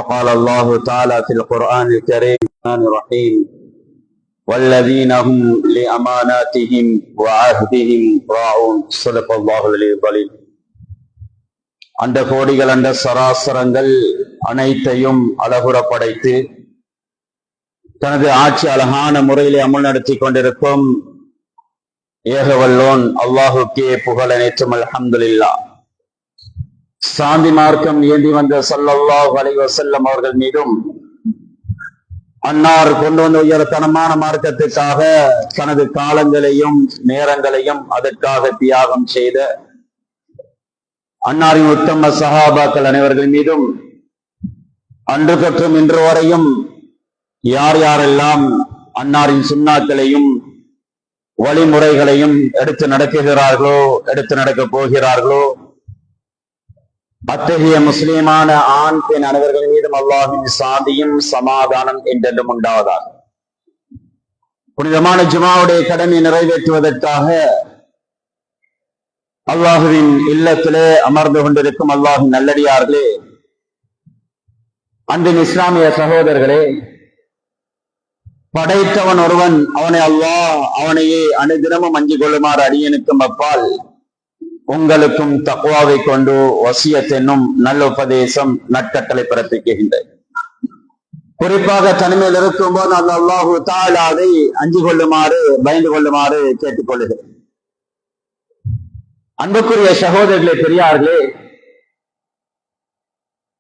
فقال الله تعالى في القرآن الكريم الرحمن الرحيم والذين هم لأماناتهم وعهدهم راعون صدق الله العلي العظيم. அந்த கோடிகள் அந்த சராசரங்கள் அனைத்தையும் அழகுற படைத்து தனது ஆட்சி அழகான முறையிலே அமல் நடத்தி கொண்டிருக்கும் ஏகவல்லோன் அல்லாஹுக்கே புகழ் அனைத்தும் அல்ஹம்துலில்லாஹ். சாந்தி மார்க்கம் ஏந்தி வந்த ஸல்லல்லாஹு அலைஹி வஸல்லம் அவர்கள் மீதும் அன்னார் கொண்டு வந்த உயர்தனமான மார்க்கத்துக்காக தனது காலங்களையும் நேரங்களையும் அதற்காக தியாகம் செய்த அன்னாரின் உத்தம சஹாபாக்கள் அனைவர்கள் மீதும் அன்று கற்றும் இன்று வரையும் யார் யாரெல்லாம் அன்னாரின் சுன்னாக்களையும் வழிமுறைகளையும் எடுத்து நடக்குகிறார்களோ எடுத்து நடக்கப் போகிறார்களோ அத்தகைய முஸ்லிமான ஆண் பெண் அனைவர்கள் மீதும் அல்லாஹின் சாந்தியும் சமாதானம் என்றென்றும் உண்டாவதாக. புனிதமான ஜுமாவுடைய கடமையை நிறைவேற்றுவதற்காக அல்லாஹுவின் இல்லத்திலே அமர்ந்து கொண்டிருக்கும் அல்லாஹின் நல்லடியார்களே, அன்பின் இஸ்லாமிய சகோதரர்களே, படைத்தவன் ஒருவன், அவனை அல்லாஹ் அவனையே அனுதினமும் அஞ்சிக் கொள்ளுமாறு அடியனுக்கும் அப்பால் உங்களுக்கும் தக்வாவை கொண்டு வசியத் என்னும் நல்ல உபதேசம் நற்கட்டளை பிறப்பிக்கின்றேன். குறிப்பாக தனிமையில் இருக்கும் போது அந்த அல்லாஹு தஆலாவை அஞ்சிக் கொள்ளுமாறு பயந்து கொள்ளுமாறு கேட்டுக் கொள்ளுகிறேன். அன்புக்குரிய சகோதரர்களே, பெரியார்களே,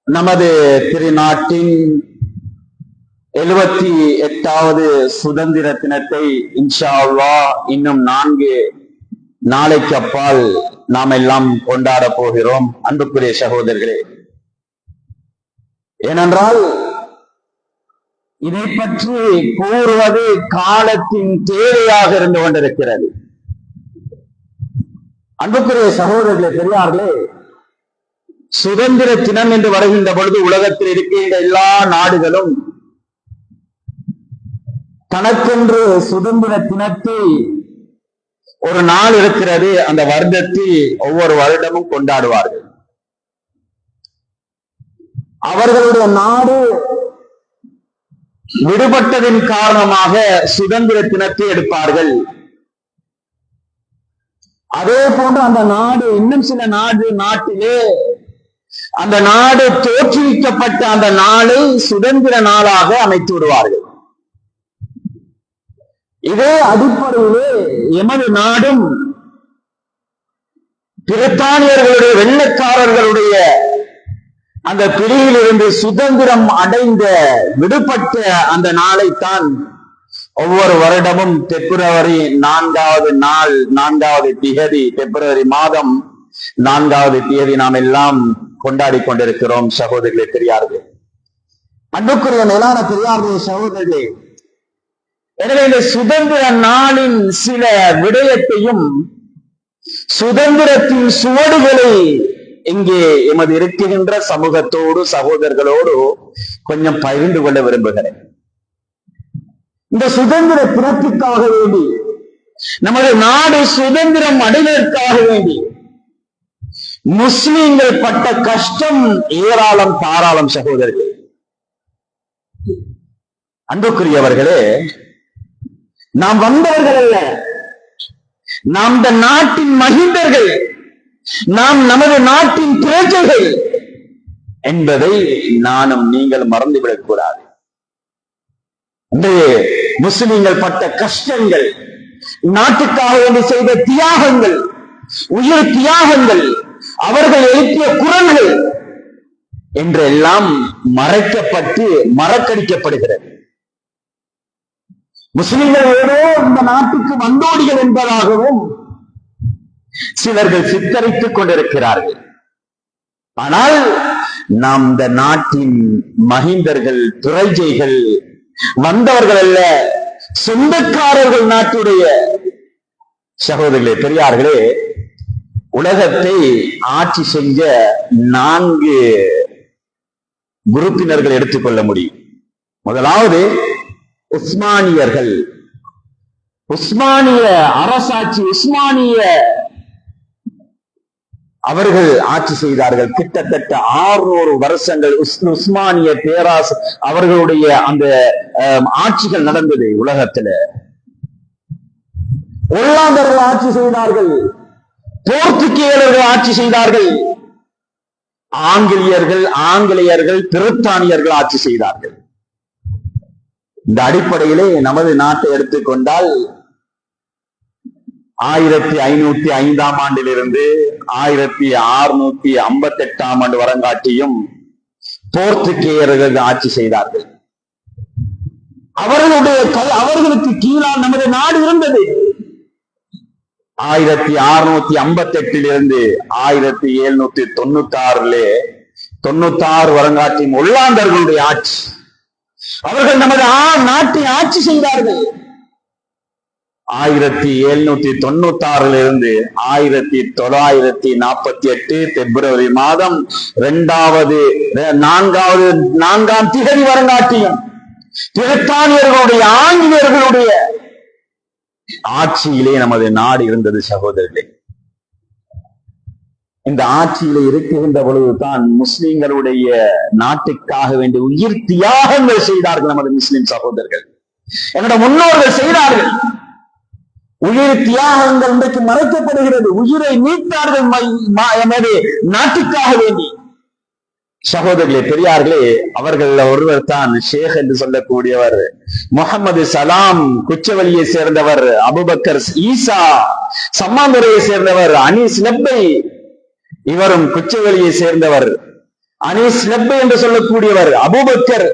நமது திருநாட்டின் 78வது சுதந்திர தினத்தை இன்ஷா அல்லாஹ் இன்னும் 4 நாளைக்கு அப்பால் நாம் எல்லாம் கொண்டாட போகிறோம். அன்புக்குரிய சகோதரர்களே, ஏனென்றால் இதை பற்றி கூறுவது காலத்தின் தேவையாக இருந்து கொண்டிருக்கிறது. அன்புக்குரிய சகோதரர்களே, பெரியார்களே, சுதந்திர தினம் என்று வருகின்ற பொழுது உலகத்தில் இருக்கின்ற எல்லா நாடுகளும் தனக்கென்று சுதந்திர தினத்தை ஒரு நாள் இருக்கிறது, அந்த வருடத்தில் ஒவ்வொரு வருடமும் கொண்டாடுவார்கள். அவர்களுடைய நாடு விடுபட்டதின் காரணமாக சுதந்திர தினத்தை எடுப்பார்கள். அதே போன்று அந்த நாடு இன்னும் சில நாட்டிலே அந்த நாடு தோற்றுவிக்கப்பட்ட அந்த நாளை சுதந்திர நாளாக அமைத்து விடுவார்கள். இதே அடிப்படையிலே எமது நாடும் பிரித்தானியர்களுடைய வெள்ளைக்காரர்களுடைய அந்த பிடியிலிருந்து சுதந்திரம் அடைந்த விடுபட்ட அந்த நாளைத்தான் ஒவ்வொரு வருடமும் பிப்ரவரி 4வது திகதி, பிப்ரவரி மாதம் 4வது திகதி நாம் எல்லாம் கொண்டாடி கொண்டிருக்கிறோம். சகோதரர்களே, பெரியார்களே, அன்புக்குரிய மேலான பெரியார்களே, சகோதரர்களே, எனவே இந்த சுதந்திர நாளின் சில விடயத்தையும் சுதந்திரத்தின் சுவடுகளை இங்கே எமது இருக்கின்ற சமூகத்தோடு சகோதரர்களோடு கொஞ்சம் பகிர்ந்து கொள்ள விரும்புகிறேன். இந்த சுதந்திர தினத்திற்காக வேண்டி, நமது நாடு சுதந்திரம் அடைவதற்காக வேண்டி முஸ்லிம்கள் பட்ட கஷ்டம் ஏராளம் தாராளம். சகோதரர்களே, அன்புக்குரியவர்களே, நாம் வந்தவர்கள் அல்ல, நாம் இந்த நாட்டின் மகிந்தர்கள், நாம் நமது நாட்டின் பிரஜைகள் என்பதை நானும் நீங்கள் மறந்துவிடக் கூடாது. முஸ்லிம்கள் பட்ட கஷ்டங்கள், நாட்டுக்காக வேண்டி செய்த தியாகங்கள், உயிர் தியாகங்கள், அவர்கள் எழுப்பிய குரல்கள் என்றெல்லாம் மறைக்கப்பட்டு மறக்கடிக்கப்படுகிறது. முஸ்லிம்கள் ஏதோ இந்த நாட்டுக்கு வந்தோடிகள் என்பதாகவும் சிலர்கள் சித்தரித்துக் கொண்டிருக்கிறார்கள். ஆனால் நாம் இந்த நாட்டின் மகிந்தர்கள், பிரஜைகள், வந்தவர்கள் அல்ல, சொந்தக்காரர்கள் நாட்டுடைய. சகோதரர்களே, பெரியார்களே, உலகத்தை ஆட்சி செஞ்ச 4 குரூப்பினர்கள் எடுத்துக்கொள்ள முடியும். முதலாவது உஸ்மானியர்கள். உஸ்மானிய அரசாட்சி, உஸ்மானிய அவர்கள் ஆட்சி செய்தார்கள். கிட்டத்தட்ட 600 வருஷங்கள் உஸ்மானிய பேராசு அவர்களுடைய அந்த ஆட்சிகள் நடந்தது உலகத்துல. ஒல்லாந்தர்கள் ஆட்சி செய்தார்கள், போர்த்துகீயர்கள் ஆட்சி செய்தார்கள், ஆங்கிலேயர்கள் பிரித்தானியர்கள் ஆட்சி செய்தார்கள். இந்த அடிப்படையிலே நமது நாட்டை எடுத்துக்கொண்டால் 1505 ஆண்டிலிருந்து 1658 ஆண்டு வரங்காட்டியும் போர்த்துகேயர்கள் ஆட்சி செய்தார்கள். அவர்களுக்கு கீழால் நமது நாடு இருந்தது. 1658 1796 வருங்காட்டியும் ஒல்லாந்தர்களுடைய ஆட்சி. அவர்கள் நமது நாட்டை ஆட்சி செய்தார்கள். 1796 1948 பிப்ரவரி மாதம் 4ஆம் திகதி வருங்காட்டியும் பிரித்தானியர்களுடைய ஆங்கிலேயர்களுடைய ஆட்சியிலே நமது நாடு இருந்தது. சகோதரர்களே, இந்த ஆட்சியிலே இருக்கின்ற பொழுதுதான் முஸ்லிம்களுடைய நாட்டுக்காக வேண்டிய உயிர் தியாகங்கள் செய்தார்கள் நமது முஸ்லிம் சகோதரர்கள். என்னோட முன்னோர்கள் செய்தார்கள். உயிர் தியாகங்கள் இன்றைக்கு மறைக்கப்படுகிறது. உயிரை நீத்தார்கள் நமது நாட்டுக்காக வேண்டி. சகோதரர்களே, பெரியார்களே, அவர்கள் ஒருவர் தான் ஷேக் என்று சொல்லக்கூடியவர் முகமது சலாம், குச்சவெளியை சேர்ந்தவர். அபுபக்கர் ஈசா, சம்மாந்துறையை சேர்ந்தவர். அனீஸ் லெப்பை, இவரும் குச்சவெளியை சேர்ந்தவர். அனீஸ் லெப்பை என்று சொல்லக்கூடியவர் அபுபக்கர்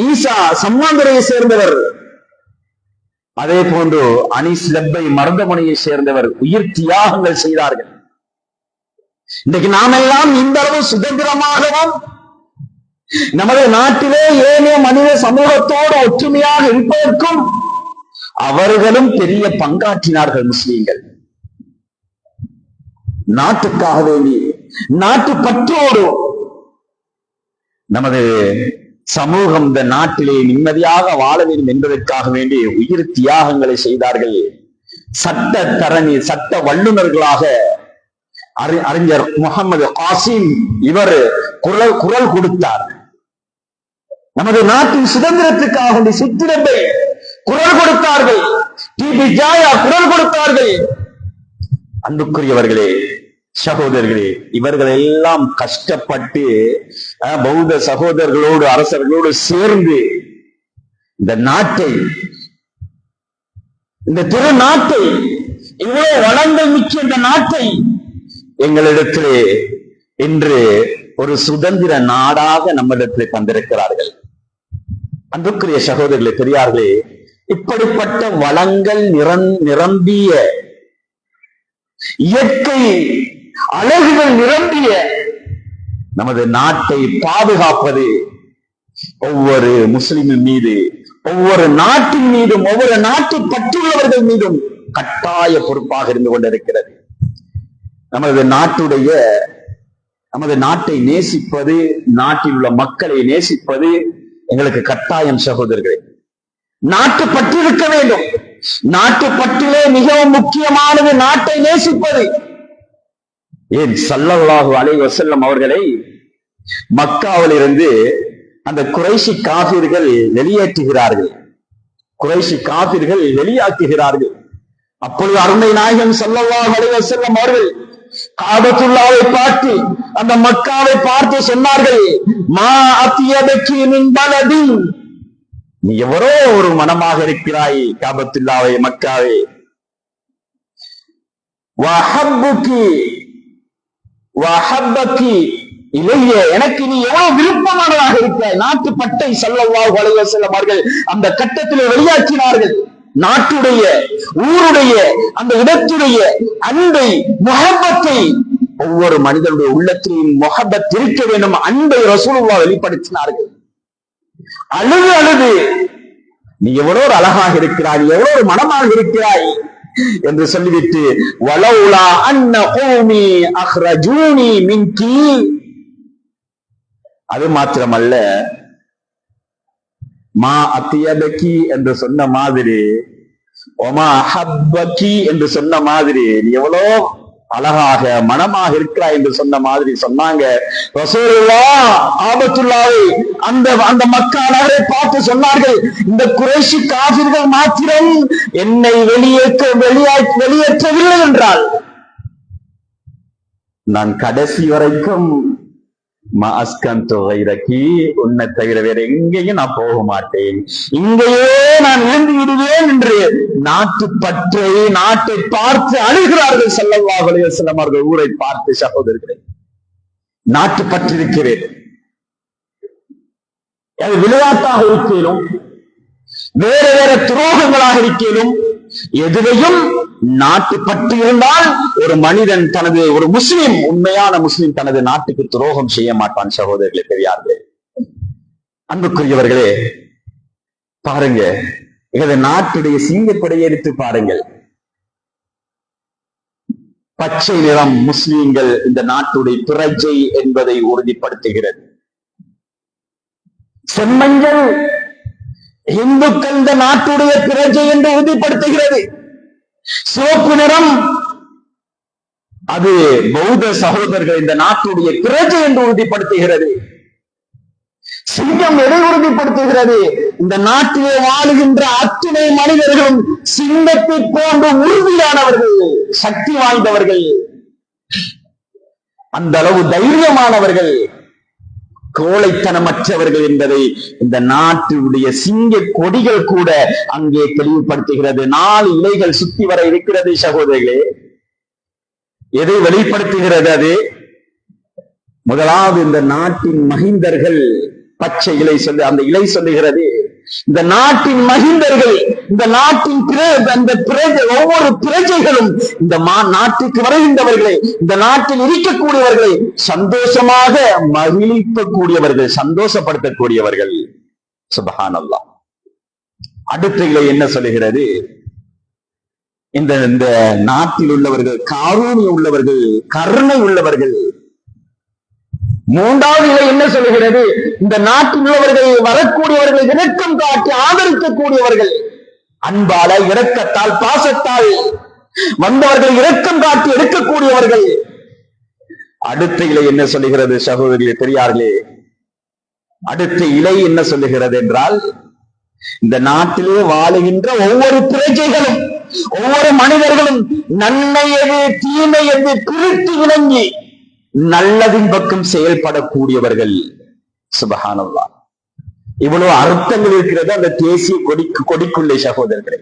ஈசா, சம்மாந்துறையை சேர்ந்தவர். அதே போன்று அனீஸ் லெப்பை மருதமனையை சேர்ந்தவர். உயிர் தியாகங்கள் செய்தார்கள். இன்றைக்கு நாமெல்லாம் இந்த அளவு சுதந்திரமாகவும் நமது நாட்டிலே ஏனைய மனித சமூகத்தோடு ஒற்றுமையாக இருப்பதற்கும் அவர்களும் பெரிய பங்காற்றினார்கள். முஸ்லீம்கள் நாட்டுக்காக வேண்டி, நாட்டு பற்றோடு நமது சமூகம் இந்த நாட்டிலே நிம்மதியாக வாழ வேண்டும் என்பதற்காக வேண்டி உயிர் தியாகங்களை செய்தார்கள். சட்ட வல்லுநர்களாக அறிஞர் முகமது காசிம் இவர் குரல் கொடுத்தார். நமது நாட்டின் சுதந்திரத்துக்காக வேண்டி சித்திரம்பை குரல் கொடுத்தார்கள். டிபி ஜாயா குரல் கொடுத்தார்கள். அன்புக்குரியவர்களே, சகோதரர்களே, இவர்கள் எல்லாம் கஷ்டப்பட்டு பௌத்த சகோதரர்களோடு அரசர்களோடு சேர்ந்து இந்த நாட்டை, இந்த திருநாட்டை, இவ்வளவு வளங்கள் மிக்க இந்த நாட்டை எங்களிடத்திலே இன்று ஒரு சுதந்திர நாடாக நம்மிடத்திலே தந்திருக்கிறார்கள். அன்புக்குரிய சகோதரர்களே, பெரியார்களே, இப்படிப்பட்ட வளங்கள் நிரம்பிய, இயற்கை அழகுகள் நிரம்பிய நமது நாட்டை பாதுகாப்பது ஒவ்வொரு முஸ்லிமின் மீது, ஒவ்வொரு நாட்டின் மீதும், ஒவ்வொரு நாட்டை பற்றுள்ளவர்கள் மீதும் கட்டாய பொறுப்பாக இருந்து கொண்டிருக்கிறது. நமது நாட்டை நேசிப்பது, நாட்டில் உள்ள மக்களை நேசிப்பது எங்களுக்கு கட்டாயம். சகோதரர்களே, நாட்டு பற்று இருக்க வேண்டும். நாட்டு பற்றிலே மிகவும் முக்கியமானது நாட்டை நேசிப்பது. ஏன் ஸல்லல்லாஹு அலைஹி வஸல்லம் அவர்களை மக்காவில் இருந்து அந்த குறைஷி காபிர்கள் வெளியேற்றுகிறார்கள், குறைஷி காபிர்கள் வெளியாக்குகிறார்கள். அப்பொழுது அருமை நாயகம் ஸல்லல்லாஹு அலைஹி வஸல்லம் அவர்கள் காபத்துல்லாவை பார்த்து, அந்த மக்காவை பார்த்து சொன்னார்கள், மா அத்தியபகி மின் பலதி, நீ எவரோ ஒரு மனமாக இருக்கிறாய் காபத்துல்லாவை, மக்காவை. வஹப்பகி இலைய, எனக்கு நீ எவ்வளவு விருப்பமானதாக இருக்கிறாய். நாட்டு பட்டை ஸல்லல்லாஹு அலைஹி வஸல்லம் அவர்கள் அந்த கட்டத்திலே வெளியாக்கினார்கள். நாட்டுடைய, ஊருடைய, அந்த இடத்துடைய அன்பை, முஹப்பத்தை, ஒவ்வொரு மனிதனுடைய உள்ளத்திலும் முஹப்பத் இருக்க வேண்டும். அன்பை ரசூலுல்லாஹ் வெளிப்படுத்தினார்கள். அழுது நீ எவ்வளவு அழகாக இருக்கிறாய், எவ்வளவு மனமாக இருக்கிறாய் என்று சொல்லிவிட்டு, வலௌலா அன்ன கௌமி அக்ரஜூனி மின்கி, அது மாத்திரமல்ல, மா அத்தியபகி என்று சொன்ன மாதிரி, ஒமா ஹப்பகி என்று சொன்ன மாதிரி, நீ எவ்வளோ அழகாக மனமாக இருக்கிறாய் என்று சொன்ன மாதிரி சொன்னாங்க. ரசூலுல்லாஹ் ஆபத்துல்லாவை அந்த மக்கா நகரை பார்த்து சொன்னார்கள், இந்த குறைஷி காபிர்கள் மாத்திரம் என்னை வெளியேற்றவில்லை என்றால் நான் கடைசி வரைக்கும் உன்னை தவிர வேற எங்கேயும் நான் போக மாட்டேன், இங்கேயே நான் இருந்து விடுவேன் என்று நாட்டை பார்த்து அழுகிறார்கள் ஸல்லல்லாஹு அலைஹி வஸல்லம் அவர்கள். ஊரை பார்த்து சகோதரர்களே, நாட்டு பற்று இருக்கிறேன். அது விளையாட்டாக இருக்கேனும், வேற வேற துரோகங்களாக இருக்கேனும், எதுவையும் நாட்டு பற்று இருந்தால் ஒரு மனிதன் ஒரு முஸ்லிம், உண்மையான முஸ்லிம் தனது நாட்டுக்கு துரோகம் செய்ய மாட்டான். சகோதரர்களே, பெரியார்களே, அன்புக்குரியவர்களே, பாருங்க, எனது நாட்டுடைய சிங்கப்படையை எடுத்து பாருங்கள். பச்சை நிறம் முஸ்லிம்கள் இந்த நாட்டுடைய பிரஜை என்பதை உறுதிப்படுத்துகிறது. செம்மஞ்சள் இந்துக்கள் இந்த நாட்டுடைய பிரஜை என்று உறுதிப்படுத்துகிறது. சிவப்பு நிறம் அது பௌத்த சகோதரர்கள் இந்த நாட்டுடைய பிரஜை என்று உறுதிப்படுத்துகிறது. சிங்கம் எதை உறுதிப்படுத்துகிறது? இந்த நாட்டிலே வாழுகின்ற அத்தனை மனிதர்களும் சிங்கத்தை போன்று உறுதியானவர்கள், சக்தி வாய்ந்தவர்கள், அந்த அளவு தைரியமானவர்கள், கோழைத்தனமற்றவர்கள் என்பதை இந்த நாட்டுடைய சிங்க கொடிகள் கூட அங்கே தெளிவுபடுத்துகிறது. 4 இலைகள் சுத்தி வர இருக்கிறது சகோதரர்களே. எதை வெளிப்படுத்துகிறது? அது முதலாவது இந்த நாட்டின் மகிந்தர்கள், பச்சை இலை அந்த இலை சொல்லுகிறது, இந்த நாட்டின் மகிந்தர்கள், இந்த நாட்டின் ஒவ்வொரு பிரஜைகளும் இந்த நாட்டுக்கு வருகின்றவர்களை, இந்த நாட்டில் இருக்கக்கூடியவர்களை சந்தோஷமாக மகிழ்விக்கக்கூடியவர்கள், சந்தோஷப்படுத்தக்கூடியவர்கள். சுப்ஹானல்லாஹ். அடுத்த இலை என்ன சொல்லுகிறது? இந்த நாட்டில் உள்ளவர்கள் காரூணியம் உள்ளவர்கள், கருணை உள்ளவர்கள். 3வது இலை என்ன சொல்லுகிறது? இந்த நாட்டில் உள்ளவர்கள், வரக்கூடியவர்களை இரக்கம் காட்டி ஆதரிக்கக்கூடியவர்கள், அன்பால, இரக்கத்தால், பாசத்தால் வந்தவர்கள் இரக்கம் காட்டி எடுக்கக்கூடியவர்கள். அடுத்த இலை என்ன சொல்லுகிறது சகோதரிகளே, பெரியார்களே? அடுத்த இலை என்ன சொல்லுகிறது என்றால், இந்த நாட்டிலே வாழுகின்ற ஒவ்வொரு பிரஜைகளும், ஒவ்வொரு மனிதர்களும் நன்மை எது தீமை எது பிரித்து விளங்கி நல்லதின் பக்கம் செயல்படக்கூடியவர்கள். சுப்ஹானல்லாஹ். இவ்வளவு அர்த்தங்கள் இருக்கிறது அந்த தேசிய கொடிக்குள்ளே சகோதரர்களே.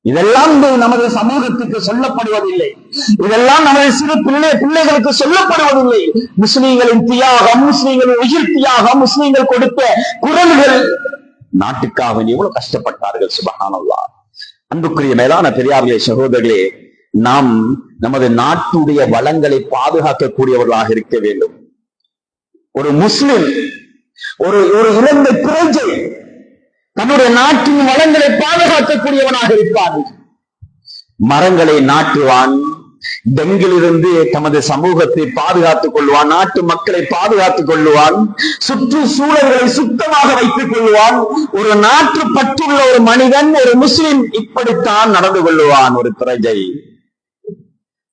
இதெல்லாம் நமது சமூகத்துக்கு சொல்லப்படுவதில்லை, இதெல்லாம் நமது சிறு பிள்ளைகளுக்கு சொல்லப்படுவதில்லை. முஸ்லீம்களின் தியாகம், முஸ்லீம்களின் உயிர் தியாகம், முஸ்லீம்கள் கொடுத்த குரல்கள், நாட்டுக்காக எவ்வளவு கஷ்டப்பட்டார்கள். சுப்ஹானல்லாஹ். அன்புக்குரிய மேலான பெரியார்களே, சகோதரர்களே, நாம் நமது நாட்டுடைய வளங்களை பாதுகாக்கக்கூடியவர்களாக இருக்க வேண்டும். ஒரு முஸ்லிம், ஒரு இளந்த பிரஜை தன்னுடைய நாட்டின் வளங்களை பாதுகாக்கக்கூடியவனாக இருப்பான். மரங்களை நாட்டுவான், டெங்கிலிருந்து தமது சமூகத்தை பாதுகாத்துக் கொள்வான், நாட்டு மக்களை பாதுகாத்துக் கொள்ளுவான், சுற்றுச்சூழல்களை சுத்தமாக வைத்துக் கொள்வான். ஒரு நாட்டு பற்றுள்ள ஒரு மனிதன், ஒரு முஸ்லிம் இப்படித்தான் நடந்து கொள்ளுவான், ஒரு பிரஜை.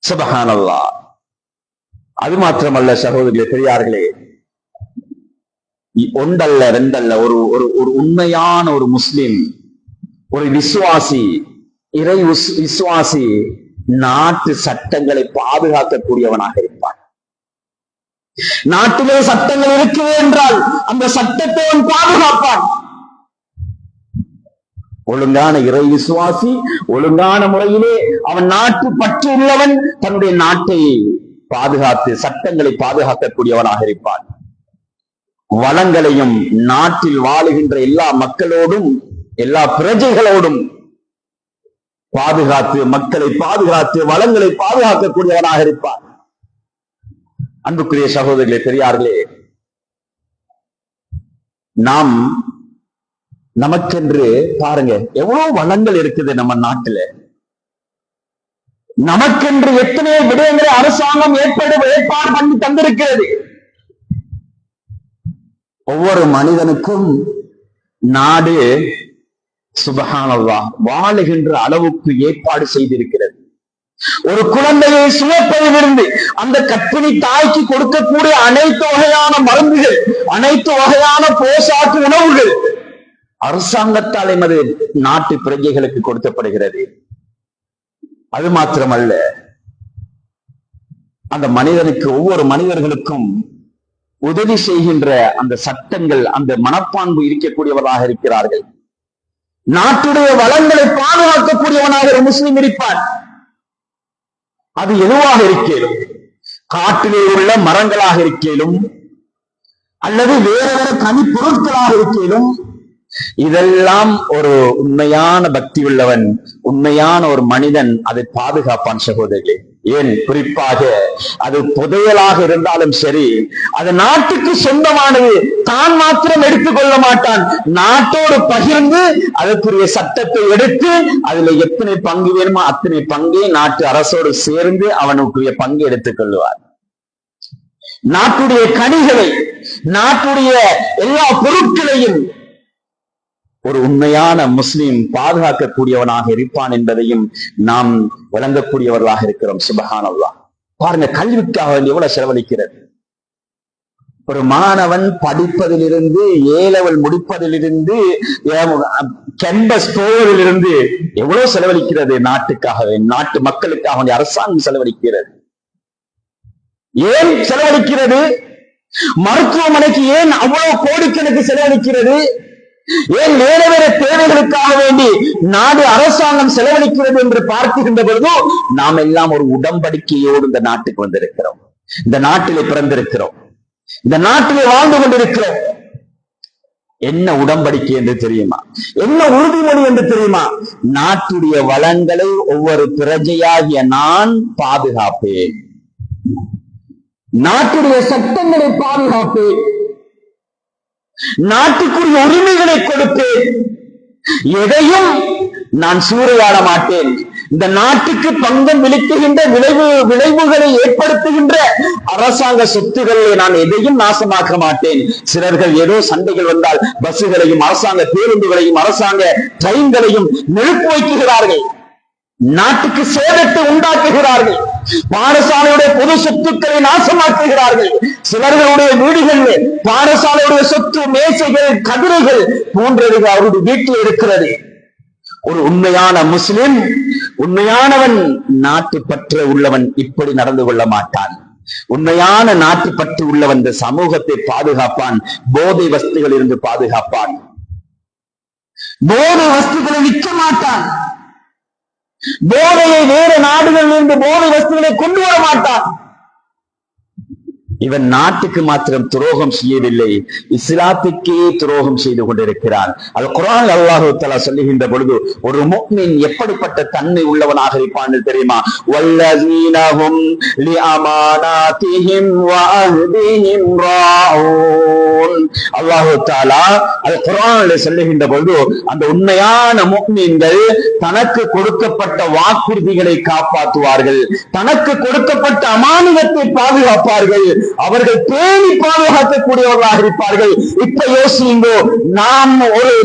சுப்ஹானல்லாஹ். அது மாத்திரமல்ல சகோதரர்களே, பெரியார்களே, ஒன்றல்ல ரெண்டல்ல, ஒரு உண்மையான ஒரு முஸ்லிம், ஒரு விசுவாசி, இறை விசுவாசி நாட்டு சட்டங்களை பாதுகாக்கக்கூடியவனாக இருப்பான். நாட்டிலே சட்டங்கள் இருக்கிறது என்றால் அந்த சட்டத்தை அவன் பாதுகாப்பான். ஒழுங்கான இறை விசுவாசி, ஒழுங்கான முறையிலே அவன் நாட்டு பற்று உள்ளவன், தன்னுடைய நாட்டை பாதுகாத்து சட்டங்களை பாதுகாக்கக்கூடியவனாக இருப்பான். வளங்களையும் நாட்டில் வாழுகின்ற எல்லா மக்களோடும், எல்லா பிரஜைகளோடும் பாதுகாத்து, மக்களை பாதுகாத்து, வளங்களை பாதுகாக்கக்கூடியவனாக இருப்பான். அன்புக்குரிய சகோதரர்களே, பெரியார்களே, நாம் நமக்கென்று பாருங்க எவ்வளவு வளங்கள் இருக்குது நம்ம நாட்டுல. நமக்கென்று எத்தனையோ விடயங்களை அரசாங்கம் ஏற்பாடு பண்ணி தந்திருக்கிறது. ஒவ்வொரு மனிதனுக்கும் நாடு சுப்ஹானல்லாஹ் வாழுகின்ற அளவுக்கு ஏற்பாடு செய்திருக்கிறது. ஒரு குழந்தையை சுமப்பதிலிருந்து அந்த கர்ப்பிணி தாய்க்கு கொடுக்கக்கூடிய அனைத்து வகையான மருந்துகள், அனைத்து வகையான போசாக்கு உணவுகள் அரசாங்கத்தால் எமது நாட்டு பிரஜைகளுக்கு கொடுக்கப்படுகிறது. அது மாத்திரமல்ல, அந்த மனிதனுக்கு, ஒவ்வொரு மனிதர்களுக்கும் உதவி செய்கின்ற அந்த சட்டங்கள், அந்த மனப்பான்பு இருக்கக்கூடியவர்களாக இருக்கிறார்கள். நாட்டுடைய வளங்களை பாதுகாக்கக்கூடியவனாக ஒரு முஸ்லிம் இருப்பான். அது எதுவாக இருக்கேனும், காட்டிலே உள்ள மரங்களாக இருக்கேனும் அல்லது வேற வேற தனி பொருட்களாக இருக்கேனும், இதெல்லாம் ஒரு உண்மையான பக்தி உள்ளவன், உண்மையான ஒரு மனிதன் அதை பாதுகாப்பான் சகோதரர்களே. ஏன், குறிப்பாக அது புதையலாக இருந்தாலும் சரி, அது நாட்டுக்கு சொந்தமானது, தான் மாத்திரம் எடுத்துக்கொள்ள மாட்டான், நாட்டோடு பகிர்ந்து அதற்குரிய சட்டத்தை எடுத்து அதுல எத்தனை பங்கு வேணுமோ அத்தனை பங்கை நாட்டு அரசோடு சேர்ந்து அவனுக்குரிய பங்கு எடுத்துக் கொள்வார். நாட்டுடைய கனிகளை, நாட்டுடைய எல்லா பொருட்களையும் ஒரு உண்மையான முஸ்லிம் பாதுகாக்கக்கூடியவனாக இருப்பான் என்பதையும் நாம் விளங்கக்கூடியவர்களாக இருக்கிறோம். சுப்ஹானல்லாஹ். பாருங்க, கல்விக்காக எவ்வளவு செலவழிக்கிறது. ஒரு மாணவன் படிப்பதிலிருந்து, A-level முடிப்பதிலிருந்து, கேம்பஸ் போவதிலிருந்து எவ்வளவு செலவழிக்கிறது நாட்டுக்காக, நாட்டு மக்களுக்காக அரசாங்கம் செலவழிக்கிறது. ஏன் செலவழிக்கிறது? மருத்துவமனைக்கு ஏன் அவ்வளவு கோடிக்கணக்கு செலவழிக்கிறது? ஏன் வேற வேற தேவைகளுக்காக வேண்டி நாடு, அரசாங்கம் செலவழிக்கிறது என்று பார்க்கின்ற பொழுது நாம் எல்லாம் ஒரு உடன்படிக்கையோடு இந்த நாட்டுக்கு வந்திருக்கிறோம். இந்த நாட்டிலே பிறந்திருக்கிறோம், இந்த நாட்டிலே வாழ்ந்து கொண்டிருக்கிறோம். என்ன உடன்படிக்கை என்று தெரியுமா? என்ன உறுதிமொழி என்று தெரியுமா? நாட்டுடைய வளங்களை ஒவ்வொரு பிரஜையாகிய நான் பாதுகாப்பேன், நாட்டுடைய சட்டங்களை பாதுகாப்பேன், நாட்டுக்குரிய உரிமைகளை கொடுப்பேன், எதையும் நான் சூறையாட மாட்டேன். இந்த நாட்டுக்கு பங்கம் விளைக்குகின்ற விளைவுகளை ஏற்படுத்துகின்ற அரசாங்க சொத்துக்களை நான் எதையும் நாசமாக்க மாட்டேன். சிலர்கள் ஏதோ சண்டைகள் வந்தால் பஸ்ஸுகளையும் அரசாங்க பேருந்துகளையும் அரசாங்க ட்ரெயின்களையும் நெருப்பு வைக்கிறார்கள், நாட்டுக்கு சேதத்தை உண்டாக்குகிறார்கள், பாடசாலையுடைய பொது சொத்துக்களை நாசமாக்குகிறார்கள். சிலர்களுடைய வீடுகளில் பாடசாலையுடைய சொத்து, மேசைகள், கதிரைகள் போன்றது அவருடைய வீட்டில் இருக்கிறது. ஒரு உண்மையான முஸ்லிம், உண்மையானவன், நாட்டுப்பற்று உள்ளவன் இப்படி நடந்து கொள்ள மாட்டான். உண்மையான நாட்டுப்பற்று உள்ளவன் இந்த சமூகத்தை பாதுகாப்பான், போதை வஸ்துகளில் இருந்து பாதுகாப்பான், போதை வஸ்துக்களை விற்க மாட்டான், போதையை வேறு நாடுகளில் இருந்து போதை வஸ்துகளை கொண்டு வர மாட்டான். இவன் நாட்டுக்கு மாத்திரம் துரோகம் செய்யவில்லை, இஸ்லாத்துக்கே துரோகம் செய்து கொண்டிருக்கிறான். அது குர்ஆன் அல்லாஹ் தஆலா சொல்லுகின்ற பொழுது ஒரு முஃமின் எப்படிப்பட்ட தன்மை உள்ளவனாக இருப்பான் தெரியுமா? வல்லஸீனஹும் லிஅமானாத்திஹிம் வஅஹ்திஹிம் ராஊன். அல்லாஹ் தஆலா அது குர்ஆனிலே சொல்லுகின்ற பொழுது அந்த உண்மையான முஃமின்கள் தனக்கு கொடுக்கப்பட்ட வாக்குறுதிகளை காப்பாற்றுவார்கள், தனக்கு கொடுக்கப்பட்ட அமானிதத்தை பாதுகாப்பார்கள், அவர்கள் பேணி பாதுகாக்கக்கூடியவர்களாக இருப்பார்கள். இப்ப யோசிங்கோ, நாம்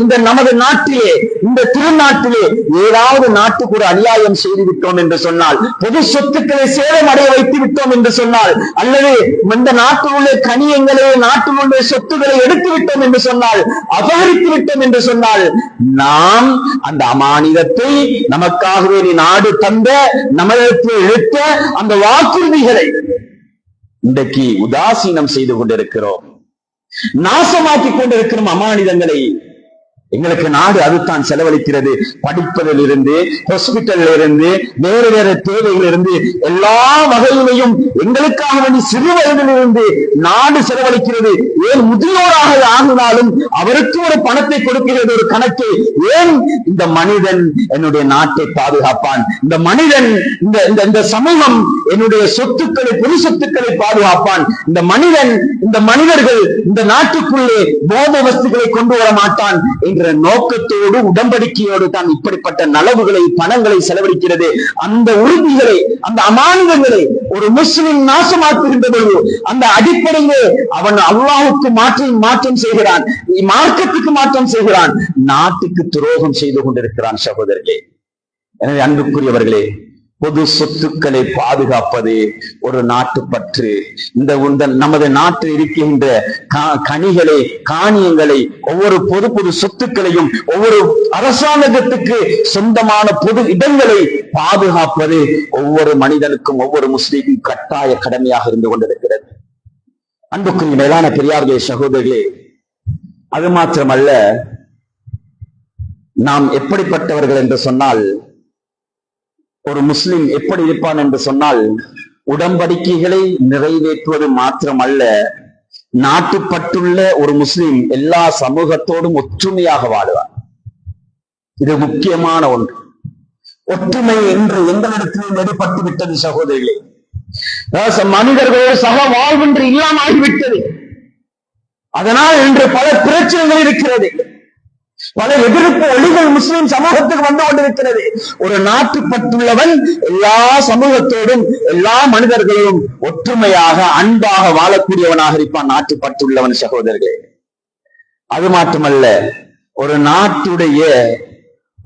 இந்த நமது நாட்டிலே, இந்த திருநாட்டிலே ஏதாவது நாட்டுக்கு ஒரு அநியாயம் செய்து விட்டோம் என்று சொன்னால், பொது சொத்துக்களை சேதம் அடைய வைத்து விட்டோம் என்று சொன்னால், அல்லது இந்த நாட்டில் உள்ள கனியங்களை, நாட்டில் உள்ள சொத்துக்களை எடுத்து விட்டோம் என்று சொன்னால், அபகரித்து விட்டோம் என்று சொன்னால், நாம் அந்த அமானிதத்தை, நமக்காகவே நாடு தந்த, நம்மிடத்தில் எடுத்த அந்த வாக்குறுதிகளை இன்றைக்கு உதாசீனம் செய்து கொண்டிருக்கிறோம், நாசமாக்கி கொண்டிருக்கிறோம். அமானிதங்களை எங்களுக்கு நாடு அதுதான் செலவழிக்கிறது. படிப்பதில் இருந்து, ஹாஸ்பிட்டல்ல இருந்து, வேறு வேறு தேவைகள் இருந்து, எல்லா வகையிலையும் எங்களுக்காக வேண்டி சிறு வயதிலிருந்து நாடு செலவழிக்கிறது. ஏன் முதியோராக ஆகினாலும் அவருக்கு ஒரு பணத்தை கொடுக்கிறது, ஒரு கணக்கு. ஏன்? இந்த மனிதன் என்னுடைய நாட்டை பாதுகாப்பான், இந்த மனிதன், இந்த சமூகம் என்னுடைய சொத்துக்களை, பொது சொத்துக்களை பாதுகாப்பான், இந்த மனிதன், இந்த மனிதர்கள் இந்த நாட்டுக்குள்ளே போதை வஸ்துக்களை கொண்டு வர மாட்டான் என்ற நோக்கத்தோடு, உடன்படிக்கையோடு தான் இப்படிப்பட்ட நலவுகளை, பணங்களை செலவழிக்கிறது. அந்த உறுதிகளை, அந்த அமானிதங்களை ஒரு முஸ்லிம் நாசமாக்குகின்ற பொழுது அந்த அடிப்படையிலே அவன் அல்லாஹ்வுக்கு மாற்றம் செய்கிறான், மார்க்கத்துக்கு மாற்றம் செய்கிறான், நாட்டுக்கு துரோகம் செய்து கொண்டிருக்கிறான். சகோதரர்களே, எனவே அன்புக்குரியவர்களே, பொது சொத்துக்களை பாதுகாப்பது ஒரு நாட்டு பற்று. இந்த நமது நாட்டில் இருக்கின்ற கனிகளை, காணியங்களை, ஒவ்வொரு பொது சொத்துக்களையும், ஒவ்வொரு அரசாங்கத்துக்கு சொந்தமான பொது இடங்களை பாதுகாப்பது ஒவ்வொரு மனிதனுக்கும், ஒவ்வொரு முஸ்லீமும் கட்டாய கடமையாக இருந்து கொண்டிருக்கிறது. அன்புக்குரிய மேலான பெரியார்களே, சகோதரர்களே, அது மாத்திரமல்ல, நாம் எப்படிப்பட்டவர்கள் என்று சொன்னால், ஒரு முஸ்லிம் எப்படி இருப்பான் என்று சொன்னால், உடன்படிக்கைகளை நிறைவேற்றுவது மாத்திரமல்ல, நாட்டுப்பட்டுள்ள ஒரு முஸ்லிம் எல்லா சமூகத்தோடும் ஒற்றுமையாக வாழ்வார். இது முக்கியமான ஒன்று. ஒற்றுமை என்று எங்களிடத்தில் நெடுப்பட்டு விட்டது சகோதரிகளே. மனிதர்களோடு சக வாழ்வென்று இல்லாமல் ஆகிவிட்டது. அதனால் இன்று பல பிரச்சனைகள் இருக்கிறது, பல எதிர்ப்பு ஒளிகள் முஸ்லிம் சமூகத்துக்கு வந்து கொண்டிருக்கிறது. ஒரு நாட்டுப்பட்டுள்ளவன் எல்லா சமூகத்தோடும், எல்லா மனிதர்களும் ஒற்றுமையாக, அன்பாக வாழக்கூடியவனாக இருப்பான் நாட்டுப்பட்டுள்ளவன் சகோதரர்களே. அது மட்டுமல்ல, ஒரு நாட்டுடைய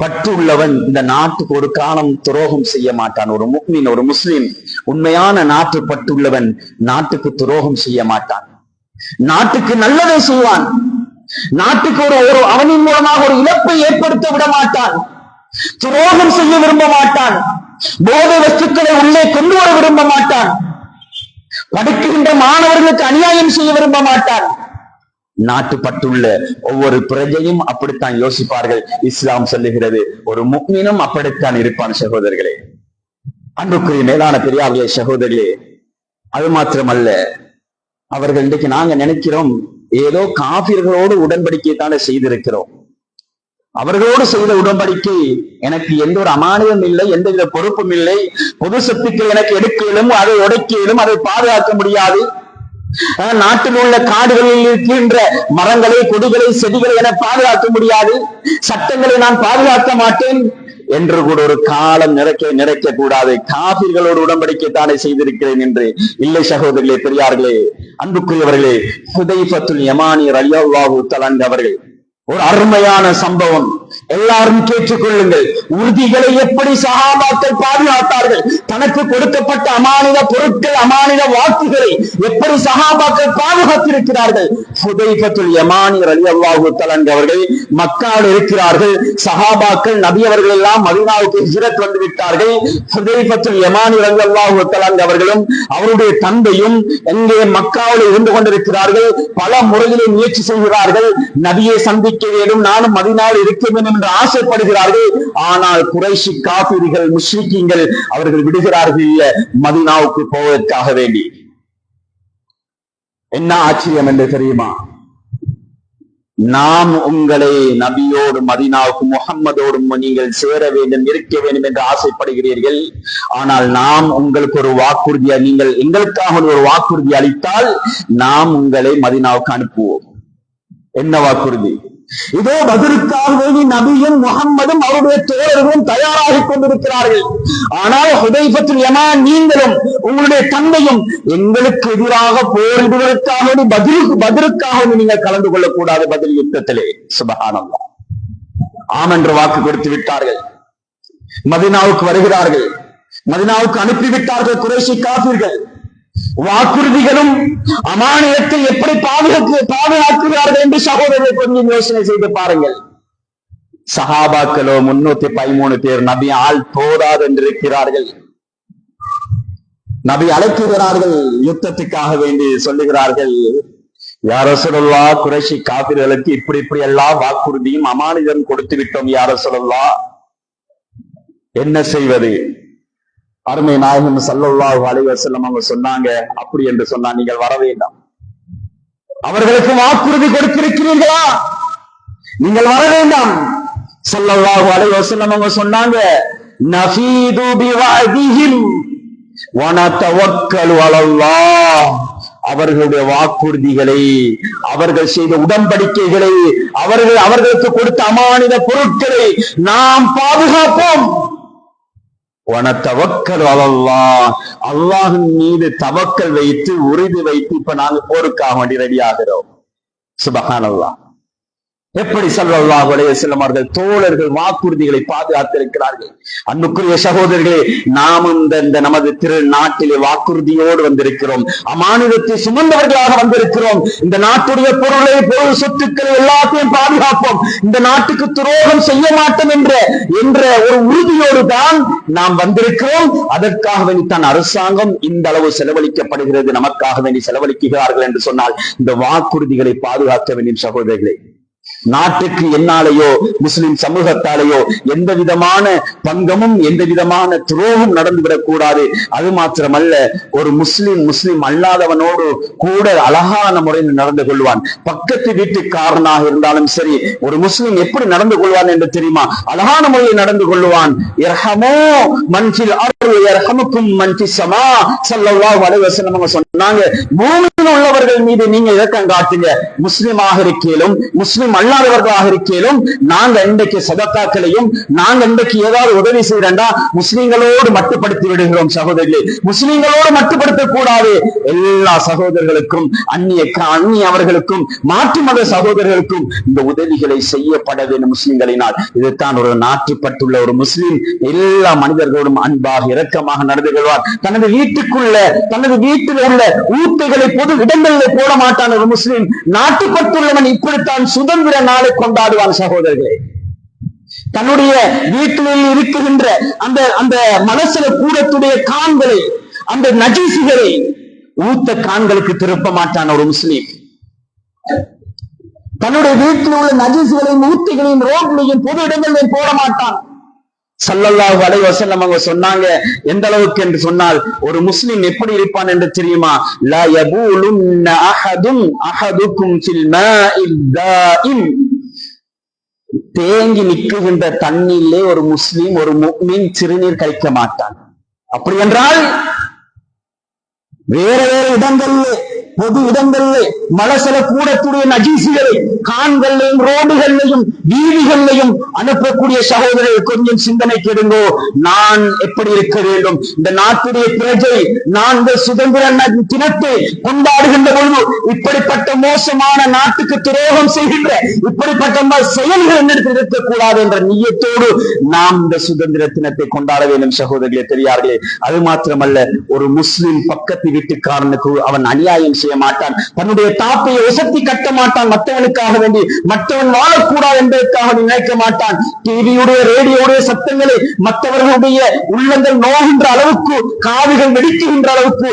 பற்று உள்ளவன் இந்த நாட்டுக்கு ஒரு காலம் துரோகம் செய்ய மாட்டான். ஒரு முஃமின், ஒரு முஸ்லிம் உண்மையான நாட்டு பற்றுள்ளவன் நாட்டுக்கு துரோகம் செய்ய மாட்டான், நாட்டுக்கு நல்லதை செய்வான், நாட்டுக்கு ஒரு அவனின் மூலமாக ஒரு இழப்பை ஏற்படுத்த விட மாட்டான், துரோகம் செய்ய விரும்ப மாட்டான், போதை வஸ்துக்களை உள்ளே கொண்டு வர விரும்ப மாட்டான், படிக்கின்ற மாணவர்களுக்கு அநியாயம் செய்ய விரும்ப மாட்டான். நாட்டுப்பட்டுள்ள ஒவ்வொரு பிரஜையும் அப்படித்தான் யோசிப்பார்கள். இஸ்லாம் சொல்லுகிறது, ஒரு முஃமினும் அப்படித்தான் இருப்பான் சகோதரர்களே. அன்புக்குரிய மேலான பெரியார்களே, சகோதரிகளே, அது மாத்திரமல்ல, அவர்கள் இன்றைக்கு நாங்க நினைக்கிறோம் ஏதோ காபிர்களோடு உடன்படிக்கை தானே செய்திருக்கிறோம், அவர்களோடு செய்த உடன்படிக்கை எனக்கு எந்த ஒரு அமானியம் இல்லை, எந்தவித பொறுப்பும் இல்லை, பொது சொத்துக்கள் எனக்கு எடுக்க இயலும், அதை உடைக்க இயலும், அதை பாதுகாக்க முடியாது, நாட்டில் உள்ள காடுகளில் இருக்கின்ற மரங்களை, கொடிகளை, செடிகளை என பாதுகாக்க முடியாது, சட்டங்களை நான் பாதுகாக்க மாட்டேன் என்று கூட ஒரு காலம் நிறைக்க கூடாது. காபிர்களோடு உடன்படிக்கைத்தானே செய்திருக்கிறேன் என்று இல்லை சகோதரர்களே, பெரியார்களே, அன்புக்குரியவர்களே. ஹுதைஃபத்துல் யமானி ரலியல்லாஹு தஆலா அவர்கள் ஒரு அருமையான சம்பவம், எல்லாரும் கேட்டுக்கொள்ளுங்கள். உறுதிகளை எப்படி சஹாபாக்கள் பாதுகாத்தார்கள், தனக்கு கொடுக்கப்பட்ட அமானித பொருட்கள், அமானித வாக்குகளை எப்படி சஹாபாக்கள் பாதுகாத்திருக்கிறார்கள். ஹுதைஃபத்துல் யமானி ரலியல்லாஹு தஆலா அவர்கள் மக்காவில் இருக்கிறார்கள். சஹாபாக்கள், நபி அவர்கள் எல்லாம் மதீனாவுக்கு ஹிஜ்ரத் வந்து விட்டார்கள். ஹுதைஃபத்துல் யமானி ரலியல்லாஹு தஆலா அவர்களும் அவருடைய தந்தையும் எங்கே மக்காவில் இருந்து கொண்டிருக்கிறார்கள். பல முறையிலே முயற்சி செய்கிறார்கள், நபியை சந்திக்க வேண்டும், நானும் மதீனாவில் இருக்க வேண்டும் என்று ஆசைப்படுகிறார்கள். ஆனால் குறைஷி காபிர்கள், முஷ்ரிக்கீன்கள் அவர்கள் விடுகிறார்கள் இல்ல மதீனாவுக்கு போவதற்காக வேண்டி. என்ன ஆச்சரியம் என்று தெரியுமா? நாம் உங்களை நபியோடு மதீனாவுக்கு, முஹம்மதோடும் நீங்கள் சேர வேண்டும், இருக்க வேண்டும் என்று ஆசைப்படுகிறீர்கள். ஆனால் நாம் உங்களுக்கு ஒரு வாக்குறுதியை, நீங்கள் எங்களுக்காக ஒரு வாக்குறுதி அளித்தால் நாம் உங்களை மதீனாவுக்கு அனுப்புவோம். என்ன வாக்குறுதி? இதோ பத்ருக்காக வேண்டி நபியும் முஹம்மதும் அவருடைய தோழர்களும் தயாராகிக் கொண்டிருக்கிறார்கள். ஆனால் ஹுதைஃபத்துல் யமான், நீங்களும் உங்களுடைய தந்தையும் எங்களுக்கு எதிராக போரிடுவதற்காக பத்ருக்காக நீங்கள் கலந்து கொள்ளக்கூடாது பத்ர் யுத்தத்திலே. சுப்ஹானல்லாஹ். ஆம் என்று வாக்கு கொடுத்து விட்டார்கள். மதீனாவுக்கு வருகிறார்கள், மதீனாவுக்கு அனுப்பிவிட்டார்கள் குறைஷி காபிர்கள். வாக்குறுதிகளும் அமானியத்தை எப்படி பாதுகாக்கிறார்கள் என்று சகோதரர்கள் கொஞ்சம் யோசனை செய்து பாருங்கள். சஹாபாக்களோ 313 பேர், நபி ஆள் போதாது என்றிருக்கிறார்கள். நபி அழைக்கிறார்கள் யுத்தத்துக்காக வேண்டி, சொல்லுகிறார்கள், யா ரசூலுல்லாஹ், குறைஷி காபிர்களுக்கு இப்படி எல்லாம் வாக்குறுதியும் அமானிதம் கொடுத்து விட்டோம் யா ரசூலுல்லாஹ், என்ன செய்வது? அருமை நாயகம் ஸல்லல்லாஹு அலைஹி வஸல்லம் அவங்க சொன்னாங்க, அப்படி என்று சொன்னா நீங்கள் வர வேண்டாம். அவர்களுக்கு வாக்குறுதி கொடுத்திருக்கிறீர்களா? நீங்கள் வர வேண்டாம். ஸல்லல்லாஹு அலைஹி வஸல்லம் அவங்க சொன்னாங்க, நஃபீது பிவஅதிஹிம் வ நதவக்கலு அலல்லாஹ். அவர்களுடைய வாக்குறுதிகளை, அவர்கள் செய்த உடன்படிக்கைகளை, அவர்களுக்கு கொடுத்த அமானித பொருட்களை நாம் பாதுகாப்போம். அல்லாஹின் மீது தவக்கல் வைத்து, உறுதி வைத்து இப்ப நாங்க போருக்காக வேண்டி ரெடி ஆகிறோம். சுப்ஹானல்லாஹ். எப்படி ஸல்லல்லாஹு அலைஹி வஸல்லம் அவர்கள் தோழர்கள் வாக்குறுதிகளை பாதுகாத்திருக்கிறார்கள். அன்புக்குரிய சகோதரர்களே, நாமும் இந்த நமது திரு நாட்டிலே வாக்குறுதியோடு வந்திருக்கிறோம். அமானிதத்தை சுமந்தவர்களாக வந்திருக்கிறோம். இந்த நாட்டுடைய பொருள் சொத்துக்களை எல்லாத்தையும் பாதுகாப்போம், இந்த நாட்டுக்கு துரோகம் செய்ய மாட்டோம் என்ற ஒரு உறுதியோடு தான் நாம் வந்திருக்கிறோம். அதற்காக வேண்டித்தான் அரசாங்கம் இந்த அளவு செலவழிக்கப்படுகிறது, நமக்காக வேண்டி செலவழிக்கிறார்கள் என்று சொன்னால் இந்த வாக்குறுதிகளை பாதுகாக்க வேண்டும் சகோதரர்களே. நாட்டுக்கு என்னாலேயோ முஸ்லிம் சமூகத்தாலேயோ எந்த விதமான பங்கமும் எந்த விதமான துரோகம் நடந்துவிடக் கூடாது. அது மாத்திரமல்ல, ஒரு முஸ்லிம் அல்லாதவனோடு கூட அழகான முறையில் நடந்து கொள்வான். பக்கத்து வீட்டுக்காரனாக இருந்தாலும் சரி, ஒரு முஸ்லிம் எப்படி நடந்து கொள்வான் என்று தெரியுமா? அழகான முறையில் நடந்து கொள்வான். இர்ஹமூ மன் ஃபில் அர்தி யர்ஹமுக்கும் மன் ஃபிஸ் ஸமா. ஸல்லல்லாஹு அலைஹி வஸல்லம் சொன்னாங்க, பூமியில் உள்ளவர்கள் மீது நீங்க இரக்கம் காட்டுங்க. முஸ்லிமாக இருக்கேலும் முஸ்லிம் அல்லாதவர்களாக இருக்கேலும் நாங்க இன்றைக்கு சதக்காக்களையும் நாங்க இன்றைக்கு ஏதாவது உதவி செய்யறா முஸ்லிம்களோடு மட்டுப்படுத்தி விடுகிறோம் சகோதரர்களே. முஸ்லிம்களோடு மட்டுப்படுத்தக் கூடாது. எல்லா சகோதரர்களுக்கும் அந்நிய அவர்களுக்கும் மாற்று மத சகோதரர்களுக்கும் இந்த உதவிகளை செய்யப்பட வேண்டும் முஸ்லிம்களினால். இதுதான் ஒரு நாட்டுப்பட்டுள்ள ஒரு முஸ்லிம் எல்லா மனிதர்களோடும் அன்பாக இரக்கமாக நடந்து கொள்வார். தனது வீட்டில் உள்ள ஊத்தைகளை பொது இடங்களில் போட மாட்டான் ஒரு முஸ்லிம். நாட்டுப்பட்டுள்ளவன் இப்படித்தான் சுதந்திர நாளை கொண்டாடுவான் சகோதரர்களே. தன்னுடைய வீட்டில் இருக்குகின்ற அந்த மனசுல கூடத்துடைய கான்களை, அந்த நஜீசுகளை ஊத்த கான்களுக்கு திருப்ப மாட்டான் ஒரு முஸ்லீம். தன்னுடைய வீட்டில் உள்ள நஜீசுகளையும் ஊத்திகளையும் ரோட்லையும் பொது இடங்களிலும் போட மாட்டான். ஸல்லல்லாஹு அலைஹி வஸல்லம் அவங்க சொன்னாங்க, எந்த அளவுக்கு என்று சொன்னால், ஒரு முஸ்லிம் எப்படி இருப்பான் என்று தெரியுமா? லா யபூலுன்ன அஹதுக்கும் ஃபில் மாஇல் தாயிம். தேங்கி நிற்கின்ற தண்ணீரிலே ஒரு முஸ்லிம் ஒரு முஃமின் சிறுநீர் கழிக்க மாட்டான். அப்படி என்றால் வேற இடங்கள்ல பொது இடங்களிலே மலசல கூடக்கூடிய நஜீசுகளை கான்களையும் ரோடுகளையும் வீதிகளையும் அனுப்பக்கூடிய சகோதரர்கள் கொஞ்சம் சிந்தனை கெடுங்கோ. நான் எப்படி இருக்க வேண்டும்? இந்த நாட்டுடைய பிரஜை, நான் இந்த சுதந்திர தினத்தை கொண்டாடுகின்ற பொழுது இப்படிப்பட்ட மோசமான நாட்டுக்கு துரோகம் செய்கின்ற இப்படிப்பட்ட செயல்கள் என்னிடத்தில் இருக்கக்கூடாது என்ற நியத்தோடு நாம் இந்த சுதந்திர தினத்தை கொண்டாட வேண்டும் சகோதரர்களே, பெரியார்களே. அது மாத்திரமல்ல, ஒரு முஸ்லிம் பக்கத்து வீட்டுக்காரனுக்கு அவன் அநியாயம் செய்ய மாட்டான். தன்னுடைய தாப்பையை உசத்தி கட்ட மாட்டான். மற்றவனுக்காக வேண்டி மற்றவன் வாழக்கூடாது என்பதற்காக நினைக்க மாட்டான். டிவியுடைய ரேடியோடைய சத்தங்களை மற்றவர்களுடைய உள்ளங்கள் நோகின்ற அளவுக்கு, காதுகள் வெடிக்குகின்ற அளவுக்கு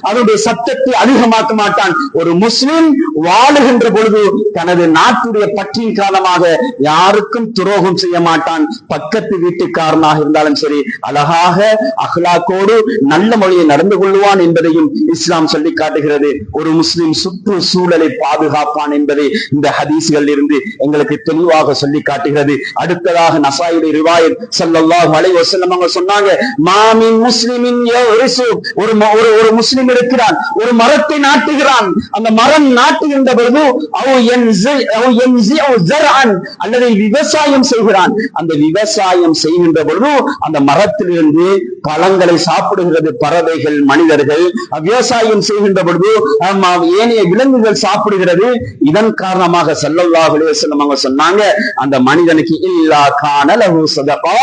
அவனுடைய சத்தத்தை அதிகமாக்க மாட்டான். ஒரு முஸ்லிம் வாழுகின்ற பொழுது தனது நாட்டுடைய பற்றின் காரணமாக யாருக்கும் துரோகம் செய்ய மாட்டான். பக்கத்து வீட்டுக்காரனாக இருந்தாலும் சரி, அழகாக அஹ்லாக்கோடு நல்ல மொழியை நடந்து கொள்வான் என்பதையும் இஸ்லாம் சொல்லி காட்டுகிறது. ஒரு முஸ்லிம் சுற்றுச்சூழலை பாதுகாப்பான் என்பதை இந்த ஹதீஸ்கள் இருந்து எங்களுக்கு தெளிவாக சொல்லி காட்டுகிறது. அடுத்ததாக நசாயுடைய ரிவாயத் ஸல்லல்லாஹு அலைஹி வஸல்லம் அவங்க சொன்னாங்க, மாமின் முஸ்லிமின் யரிசு. ஒரு முஸ்லிம் இருக்கிறான், ஒரு மரத்தை நாட்டுகிறான். அந்த மரம் நாட்டுகின்ற பொழுது அல்லது விவசாயம் செய்கிறான். அந்த விவசாயம் செய்கின்ற பொழுது அந்த மரத்திலிருந்து பழங்களை சாப்பிடுகிறது பறவைகள், மனிதர்கள். விவசாயம் செய்கின்ற பொழுது ஏனைய விலங்குகள் சாப்பிடுகிறது. இதன் காரணமாக ஸல்லல்லாஹு அலைஹி வஸல்லம் அவங்க சொன்னாங்க, அந்த மனிதனுக்கு இல்லா கான லஹு ஸதகா,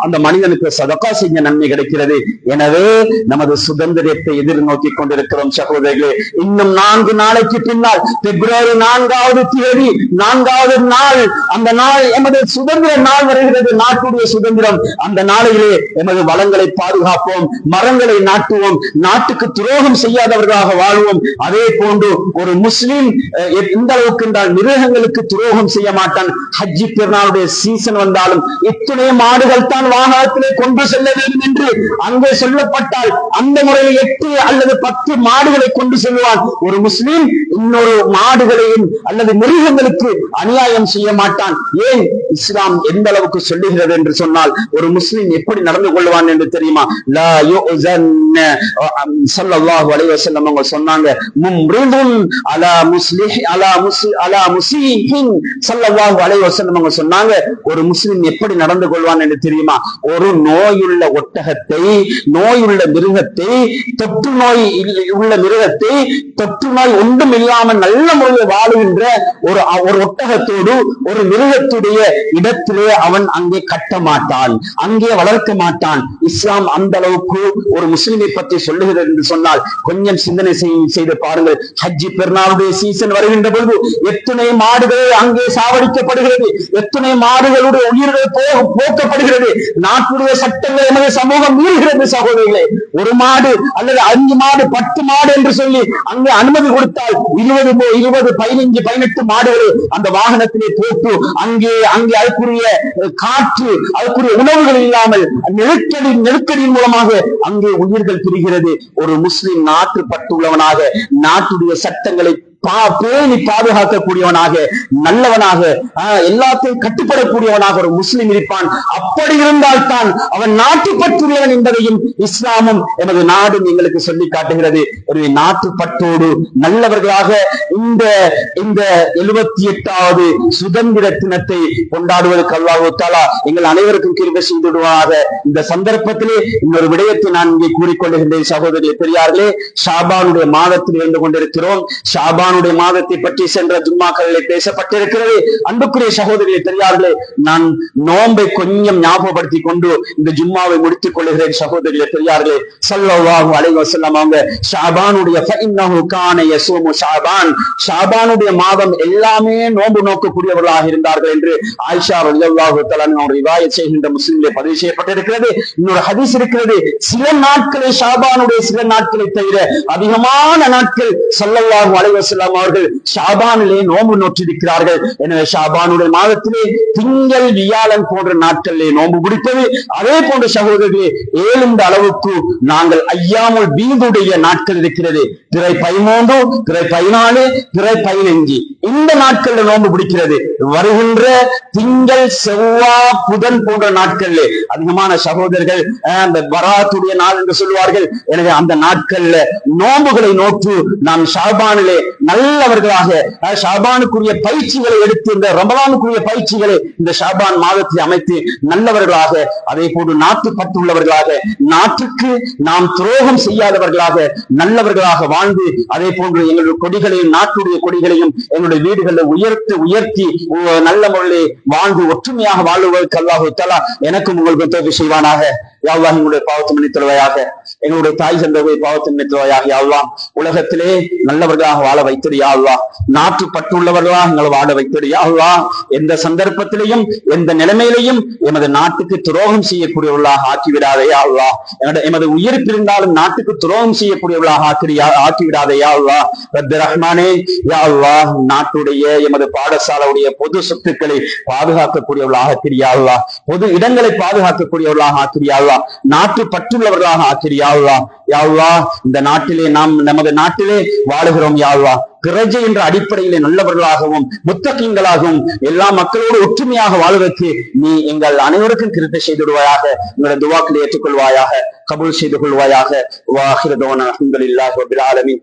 அந்த மனிதனுக்கு சதகா செய்ய நன்மை கிடைக்கிறது. எனவே நமது சுதந்திரத்தை எதிர்நோக்கி கொண்டிருக்கிறோம் சகோதரர்களே. இன்னும் 4 நாளைக்கு பின்னால் பிப்ரவரி 4ஆவது தேதி 4வது நாள், அந்த நாள் எமது சுதந்திர நாள் வருகிறது, நாட்டுடைய சுதந்திரம். அந்த நாளிலே எமது வளங்களை பாதுகாப்போம், மரங்களை நாட்டுவோம், நாட்டுக்கு துரோகம் செய்யாதவர்களாக வாழ்வோம். அதே போன்று ஒரு முஸ்லிம் எந்த அளவுக்கு என்றால் மிருகங்களுக்கு துரோகம் செய்ய மாட்டான். ஹஜ்ஜி பெருநாளுடைய சீசன் வந்தாலும் இத்துணை மாடுகள் தான் வாகனத்திலே கொண்டு செல்ல வேண்டும் என்று அங்கே சொல்லப்பட்டால் அந்த முறையில் 8 அல்லது 10 மாடுகளை கொண்டு செல்வான். ஒரு முஸ்லிம் இன்னொரு மாடுகளையும் அல்லது மிருகங்களுக்கு அநியாயம் செய்ய மாட்டான். ஏன்? இஸ்லாம் எந்த அளவுக்கு சொல்லுகிறது என்று சொன்னால், ஒரு முஸ்லிம் எப்படி நடந்து கொள்வான் என்று தெரியுமா? லா யுஸன் ஸல்லல்லாஹு அலைஹி வஸல்லம் வஸல்லம் அவங்க சொன்னாங்க, மும்ரிதுன் அலா முஸ்லிஹின் ஸல்லல்லாஹு அலைஹி வஸல்லம் அவங்க சொன்னாங்க, ஒரு முஸ்லிம் எப்படி நடந்து கொள்வான் என்று தெரியுமா? ஒரு நோயுள்ள ஒட்டகத்தை, நோயுள்ள மிருகத்தை, தொற்று நோய் உள்ள மிருகத்தை, தொற்று நோய் ஒன்றும் இல்லாமல் நல்ல முறையில் வாழுகின்ற ஒரு ஒட்டகத்தோடு ஒரு மிருகத்துடைய இடத்திலே அவன் அங்கே கட்ட மாட்டான், அங்கே வளர்க்க மாட்டான். இஸ்லாம் அந்த அளவுக்கு ஒரு முஸ்லிமை பற்றி சொல்லுகிறது என்று சொன்னால் கொஞ்சம் சிந்தனை செய்து பாருங்கள். ஹஜ்ஜி பெருநாளுடைய சீசன் வருகின்ற பொழுது எத்தனை மாடுகள் அங்கே சாவடிக்கப்படுகிறது, எத்தனை மாடுகளுடைய உயிர்கள் போக்கப்படுகிறது. நாட்டுடைய சட்டங்கள் எமது சமூகம் மீறுகிறது சகோதரிகளே. ஒரு மாடு அல்லது 5 மாடு 10 மாடு என்று சொல்லி அங்கே அனுமதி கொடுத்தால் 20 15 18 மாடுகளை அந்த வாகனத்திலே போட்டு அங்கே அதுக்குரிய காற்று, அதுக்குரிய உணவுகள் இல்லாமல் நெருக்கடியின் மூலமாக அங்கே உயிர்கள் பிரிகிறது. ஒரு முஸ்லிம் நாட்டு பட்டுள்ளவனாக, நாட்டுடைய சட்டங்களை பேணி பாதுகாக்கக்கூடியவனாக, நல்லவனாக, எல்லாத்தையும் கட்டுப்படக்கூடியவனாக ஒரு முஸ்லிம் இருப்பான். அப்படி இருந்தால் தான் அவன் நாட்டுப்பற்றுள்ளவன் என்பதையும் இஸ்லாமும் எமது நாடும் எங்களுக்கு சொல்லி காட்டுகிறது. எனவே நாட்டுப்பற்றோடு நல்லவர்களாக இந்த 78வது சுதந்திர தினத்தை கொண்டாடுவதற்கு அல்லாஹ் தஆலா எங்கள் அனைவருக்கும் கிருபை செய்திடுவாக. இந்த சந்தர்ப்பத்திலே இன்னொரு விடயத்தை நான் இங்கே கூறிக்கொள்ளுகின்றேன். சகோதரி பெரியார்களே, ஷாபானுடைய மாதத்தில் இருந்து கொண்டிருக்கிறோம். ஷாபானுடைய மாதத்தை பற்றி சென்ற ஜும்மாக்களிலே பேசப்பட்டிருக்கிறது. அன்புக்குரிய சகோதரியை பெரியார்களே, நான் நோன்பை கொஞ்சம் ஞாபகப்படுத்திக் கொண்டு இந்த ஜும்மாவை முடித்துக் கொள்ளுகிறேன். சகோதரியை பெரியார்களே, ஸல்லல்லாஹு அலைஹி வஸல்லம் அவங்க ஷாபானுடைய ஃபஇன்னஹு கான யஸூமு ஷாபான், ஷாபானுடைய மாதம் எல்லாமே நோன்பு நோக்கக்கூடியவர்களாக இருந்தார்கள் என்று ஆயிஷா ரலியல்லாஹு தஆலா அவங்க ரிவாயத் செய்கின்ற முஸ்லிமிலே பதிவு செய்யப்பட்டிருக்கிறது. இன்னொரு ஹதீஸ் இருக்கிறது, சில நாட்களை ஷாபானுடைய சில நாட்களை தவிர அதிகமான நாட்கள் ஸல்லல்லாஹு அலைஹி வஸல்லம் அவர்கள் ஷாபானிலே நோன்பு நோற்றிருக்கிறார்கள். எனவே ஷாபானுடைய மாதத்திலே திங்கள் வியாழன் போன்ற நாட்களிலே நோன்பு பிடிப்பது, அதே போன்ற சகோதரர்களே 7 அளவுக்கு நாங்கள் ஐயாமுல் பீதுடைய நாட்கள் இருக்கிறது. பிறை 13, பிறை 14, பிறை 15 இந்த நாட்கள்ல நோன்பு பிடிக்கிறது. வருகின்ற திங்கள் செவ்வாய் புதன் போன்ற நாட்கள்ல அதிகமான சகோதரர்கள் அந்த பராத்துடைய நாள் என்று சொல்வார்கள். எனவே அந்த நாட்கள்ல நோன்புகளை நோற்று நாம் ஷாபானிலே நல்லவர்களாக, ஷாபானுக்குரிய பயிற்சிகளை எடுத்து, இந்த ரமலானுக்குரிய பயிற்சிகளை இந்த ஷாபான் மாதத்தை அமைத்து நல்லவர்களாக, அதே போன்று நாட்டுப்பட்டுள்ளவர்களாக, நாட்டுக்கு நாம் துரோகம் செய்யாதவர்களாக, நல்லவர்களாக வாழ்ந்து, அதே போன்று எங்களுடைய கொடிகளையும் நாட்டுடைய கொடிகளையும் எங்களுடைய வீடுகளில் உயர்த்தி நல்ல முறையில் வாழ்ந்து ஒற்றுமையாக வாழ்வதற்கு அல்லாஹ் தஆலா எனக்கும் உங்களுக்கு தௌஃபீக் செய்வானாக. யா அல்லாஹ், எங்களுடைய பாவத்தை மன்னித்தருவாயாக, எங்களுடைய தாய் தந்தையை பாவத்தை மன்னித்தருவாயாக. யா அல்லாஹ், உலகத்திலே நல்லவர்களாக வாழ வைத்திரு. யா அல்லாஹ், நாட்டுப்பற்றுள்ளவர்களாக எங்களை வாழ வைத்திரு. யா அல்லாஹ், எந்த சந்தர்ப்பத்திலையும் எந்த நிலைமையிலையும் எமது நாட்டுக்கு துரோகம் செய்யக்கூடியவர்களாக ஆக்கிவிடாதே. யா அல்லாஹ், எமது உயிர் பிரிந்தாலும் நாட்டுக்கு துரோகம் செய்யக்கூடியவர்களாக ஆக்கிவிடாதே. யா அல்லாஹ், ரப்பி ரஹ்மானே, யா அல்லாஹ், நாட்டுடைய எமது பாடசாலையுடைய பொது சொத்துக்களை பாதுகாக்கக்கூடியவர்களாக ஆக்கிறியா அல்லாஹ், பொது இடங்களை பாதுகாக்கக்கூடியவர்களாக ஆக்கிறியா அல்லாஹ், நாட்டு பற்றுள்ளவர்களாக ஆக்கிறியா அல்லாஹ். யா அல்லாஹ், இந்த நாட்டிலே நாம் நமது நாட்டிலே வாழுகிறோம். யா அல்லாஹ், பிரஜை என்ற அடிப்படையிலே நல்லவர்களாகவும் முத்தகீன்களாகவும் எல்லா மக்களோடு ஒற்றுமையாக வாழ்வதற்கு நீ எங்கள் அனைவருக்கும் கிருபை செய்திடுவாயாக. எங்களுடைய துஆக்களை ஏற்றுக்கொள்வாயாக, கபூல் செய்து கொள்வாயாக. வாஹிரு தஅவானா அல்ஹம்துலில்லாஹி ரப்பில் ஆலமீன்.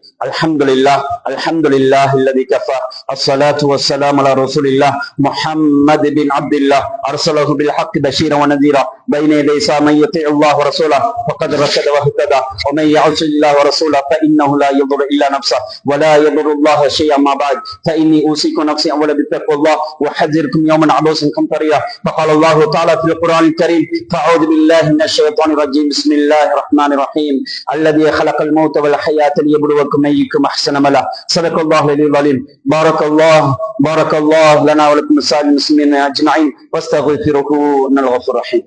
அல்ஹம்துலில்லாஹி அல்லதி கஃபா. அஸ்ஸலாத்து வஸ்ஸலாமு அலா ரசூலில்லாஹ் முஹம்மது பின் அப்துல்லாஹ் அர்ஸலஹு பில் ஹக்கி பஷீரன் வ நதீரா பைன யதை ஸாமன் யத்திஉல்லாஹு வ ரசூலஹு ஃபகத் ரஷத வ ஹதா வ மன் யஅஸில்லாஹு வ ரசூலஹு ஃபஇன்னஹு லா யضر இல்லா நஃப்ஸஹு வ லா யضر الله شيئا ما بعد فإني أوصيكم نفسي أولا بتقوى الله وأحذركم يوما عبوسا قمطريرا. فقال الله تعالى في القرآن الكريم: فأعوذ بالله من الشيطان الرجيم بسم الله الرحمن الرحيم الذي خلق الموت والحياة ليبلوكم أيكم أحسن عملا. صدق الله العلي العظيم. بارك الله لنا ولكم سائر المسلمين أجمعين واستغفروه إنه الغفور الرحيم.